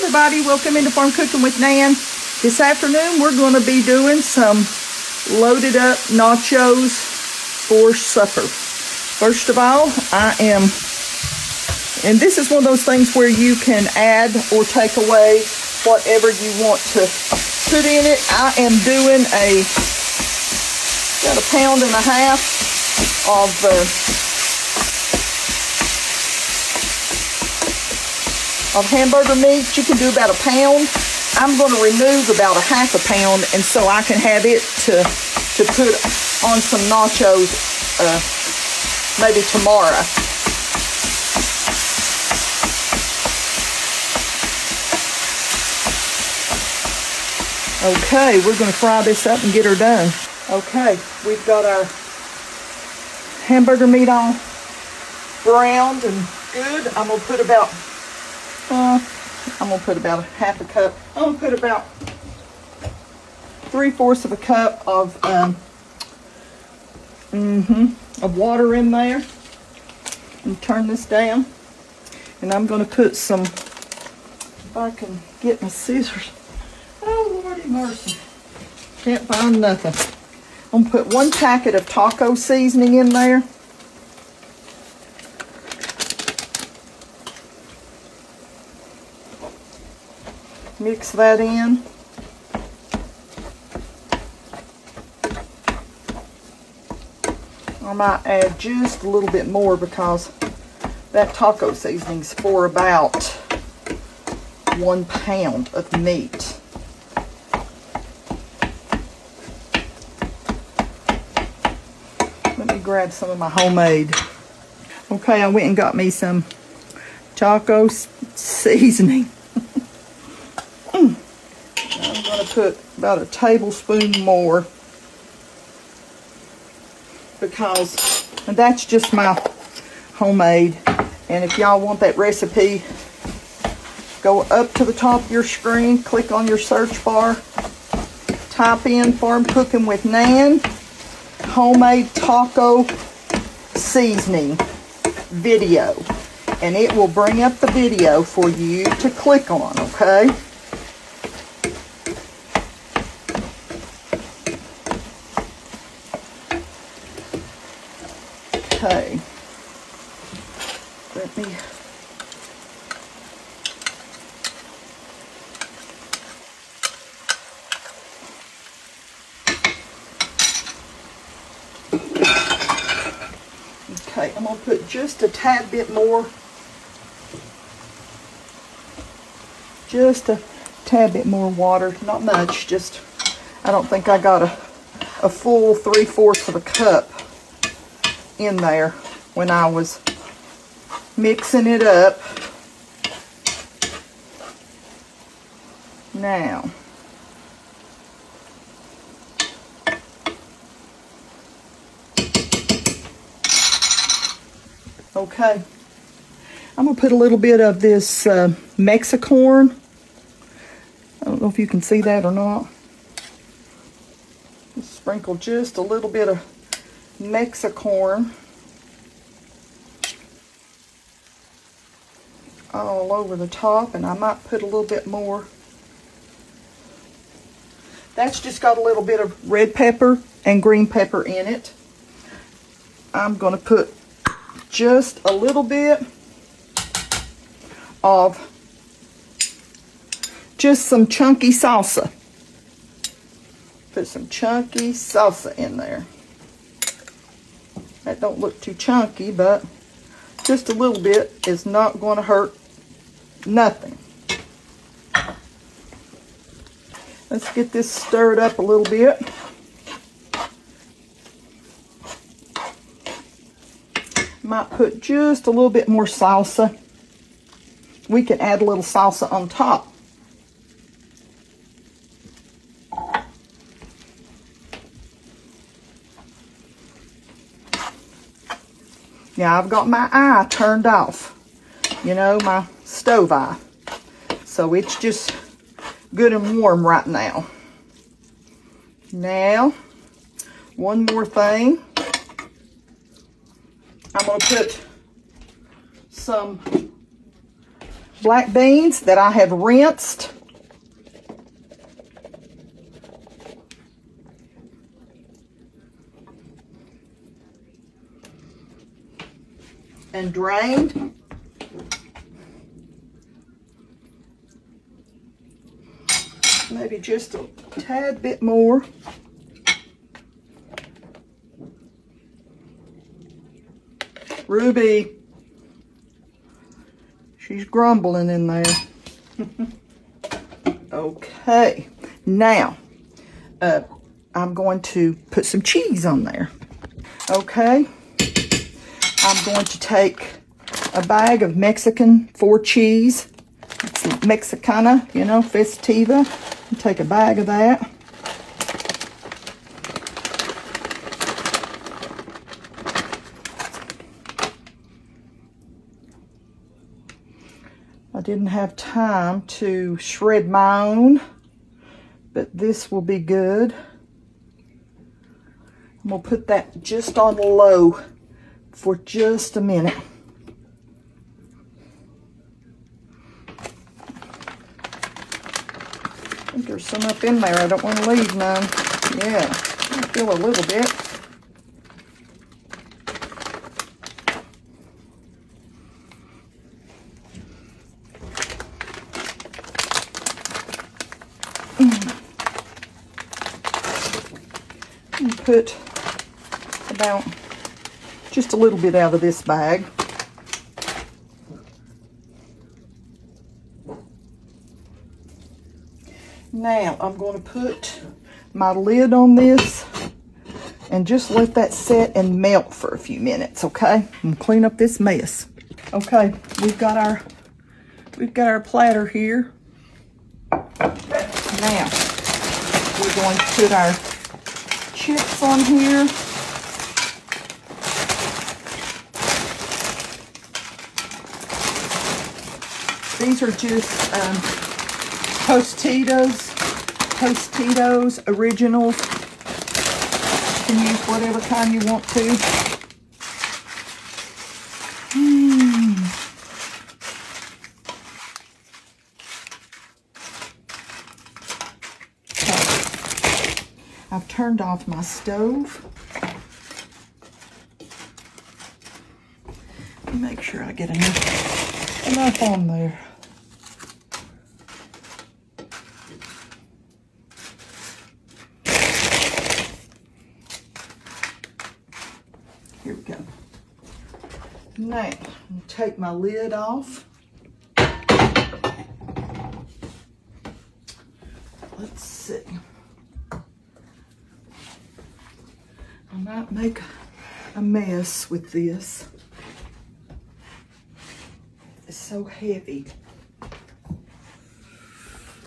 everybody, welcome into Farm Cooking with Nan. This afternoon we're going to be doing some loaded up nachos for supper. First of all, and this is one of those things where you can add or take away whatever you want to put in it. I am doing about 1.5 pounds of hamburger meat. You can do about 1 pound. I'm going to remove about 1/2 pound, and so I can have it to put on some nachos maybe tomorrow. Okay, we're going to fry this up and get her done. Okay, we've got our hamburger meat all browned and good. I'm going to put about 1/2 cup. I'm going to put about 3/4 of a cup of water in there. And turn this down. And I'm going to put some, if I can get my scissors. Oh, Lordy mercy. Can't find nothing. I'm going to put 1 packet of taco seasoning in there. Mix that in. I might add just a little bit more because that taco seasoning's for about 1 pound of meat. Let me grab some of my homemade. Okay, I went and got me some taco seasoning. I'm going to put about 1 tablespoon more because that's just my homemade. And if y'all want that recipe, go up to the top of your screen, click on your search bar, type in Farm Cooking with Nan, homemade taco seasoning video, and it will bring up the video for you to click on, okay? Okay, let me okay, I'm going to put just a tad bit more, water, not much, just, I don't think I got a full 3/4 of a cup in there when I was mixing it up. Now, okay, I'm going to put a little bit of this Mexicorn. I don't know if you can see that or not. Just sprinkle just a little bit of Mexicorn all over the top, and I might put a little bit more. That's just got a little bit of red pepper and green pepper in it. I'm going to put just a little bit of just some chunky salsa. Put some chunky salsa in there. That don't look too chunky, but just a little bit is not going to hurt nothing. Let's get this stirred up a little bit. Might put just a little bit more salsa. We can add a little salsa on top. Now I've got my eye turned off, you know, my stove eye. So it's just good and warm right now. Now, one more thing. I'm going to put some black beans that I have rinsed. And drained. Maybe just a tad bit more. Ruby, she's grumbling in there. Okay, now I'm going to put some cheese on there. Okay, I'm going to take a bag of Mexican 4 cheese. It's Mexicana, you know, Festiva. Take a bag of that. I didn't have time to shred my own, but this will be good. I'm going to put that just on low for just a minute. I think there's some up in there. I don't want to leave none. Yeah, I feel a little bit. And put about just a little bit out of this bag. Now I'm going to put my lid on this and just let that set and melt for a few minutes, okay? And clean up this mess. Okay, we've got our platter here. Now we're going to put our chips on here. These are just Tostitos Originals. You can use whatever kind you want to. Okay. I've turned off my stove. Make sure I get enough on there. Here we go. Now, I'm going to take my lid off. Let's see. I might make a mess with this. It's so heavy.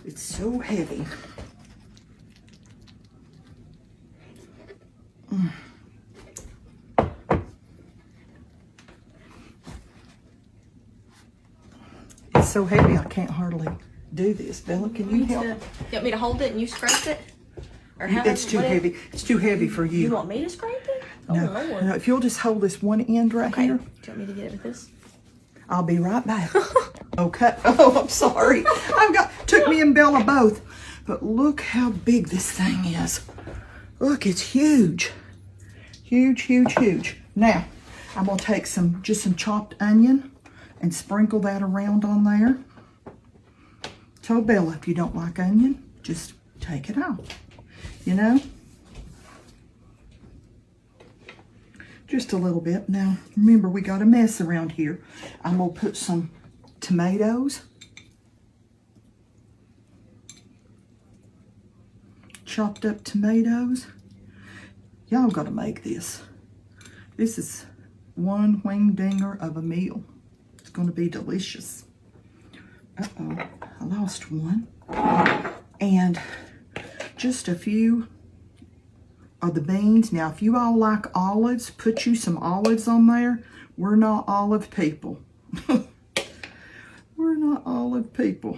It's so heavy. It's so heavy I can't hardly do this. Bella, can you help? You want me to hold it and you scrape it? Or how It's too heavy. It's too heavy for you. You want me to scrape it? No, Oh, Lord. no, if you'll just hold this one end right Okay. here. Do you want me to get it with this? I'll be right back. Okay. Oh, I'm sorry. Took me and Bella both. But look how big this thing is. Look, it's huge. Huge, huge, huge. Now, I'm going to take just some chopped onion and sprinkle that around on there. Tell Bella if you don't like onion, just take it out. You know? Just a little bit. Now, remember, we got a mess around here. I'm going to put some tomatoes. Chopped up tomatoes. Y'all got to make this. This is one wing dinger of a meal. It's going to be delicious. Uh-oh, I lost one. And just a few of the beans. Now, if you all like olives, put you some olives on there. We're not olive people. We're not olive people.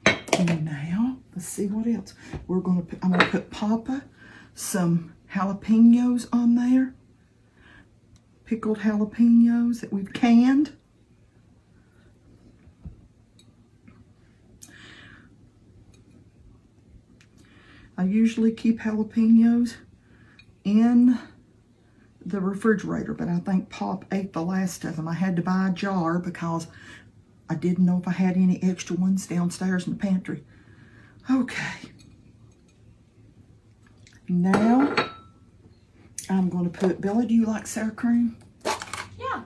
And now, let's see what else. I'm gonna put Papa some jalapenos on there. pickled jalapenos that we've canned. I usually keep jalapenos in the refrigerator, but I think Pop ate the last of them. I had to buy a jar because I didn't know if I had any extra ones downstairs in the pantry. Okay. Now, I'm going to put, Bella, do you like sour cream? Yeah.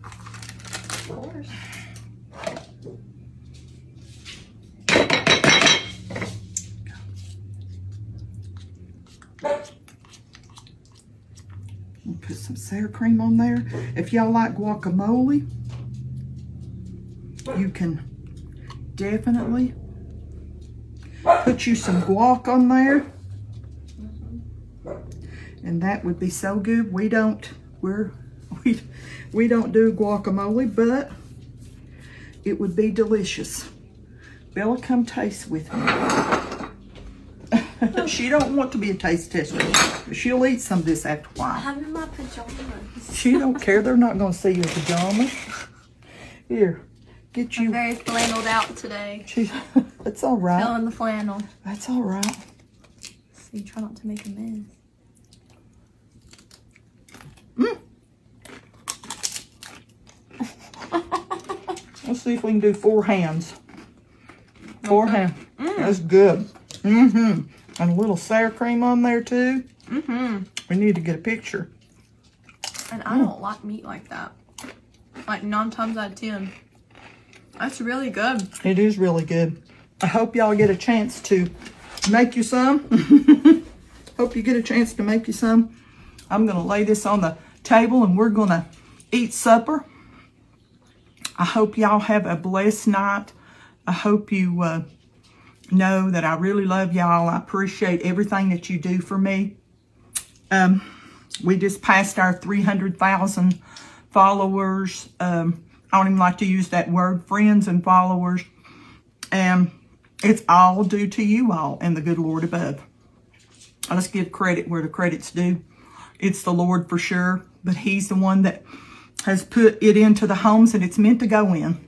Of course. We'll put some sour cream on there. If y'all like guacamole, you can definitely put you some guac on there. And that would be so good. We don't do guacamole, but it would be delicious. Bella, come taste with me. She don't want to be a taste tester, but she'll eat some of this after a while. I'm in my pajamas. She don't care. They're not going to see your pajamas. Here, get you. I'm very flanneled out today. That's all right. Feeling the flannel. That's all right. So you try not to make a mess. Let's see if we can do 4 hands. 4 hands. That's good. And a little sour cream on there too. We need to get a picture. And I don't like meat like that. Like 9 times out of 10. That's really good. It is really good. I hope y'all get a chance to make you some. Hope you get a chance to make you some. I'm going to lay this on the table and we're going to eat supper. I hope y'all have a blessed night. I hope you know that I really love y'all. I appreciate everything that you do for me. We just passed our 300,000 followers. I don't even like to use that word, friends and followers. And it's all due to you all and the good Lord above. Let's give credit where the credit's due. It's the Lord for sure, but He's the one that has put it into the homes that it's meant to go in.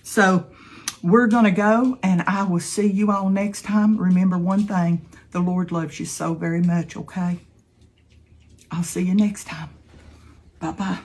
So we're going to go, and I will see you all next time. Remember one thing, the Lord loves you so very much, okay? I'll see you next time. Bye-bye.